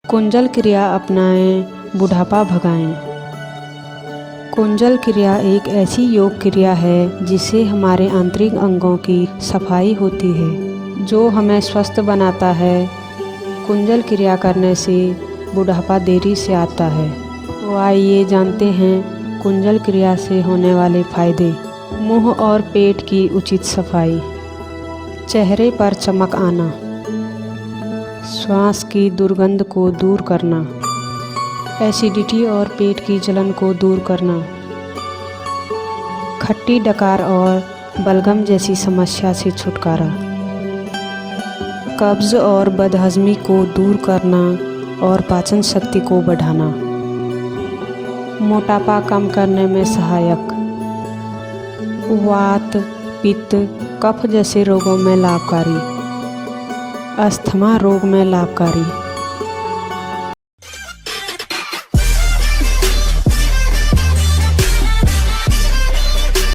कुंजल क्रिया अपनाएं, बुढ़ापा भगाएं। कुंजल क्रिया एक ऐसी योग क्रिया है जिससे हमारे आंतरिक अंगों की सफाई होती है, जो हमें स्वस्थ बनाता है। कुंजल क्रिया करने से बुढ़ापा देरी से आता है। तो आइए जानते हैं कुंजल क्रिया से होने वाले फायदे। मुंह और पेट की उचित सफाई, चेहरे पर चमक आना, श्वास की दुर्गंध को दूर करना, एसिडिटी और पेट की जलन को दूर करना, खट्टी डकार और बलगम जैसी समस्या से छुटकारा, कब्ज और बदहजमी को दूर करना और पाचन शक्ति को बढ़ाना, मोटापा कम करने में सहायक, वात, पित्त, कफ जैसे रोगों में लाभकारी, अस्थमा रोग में लाभकारी।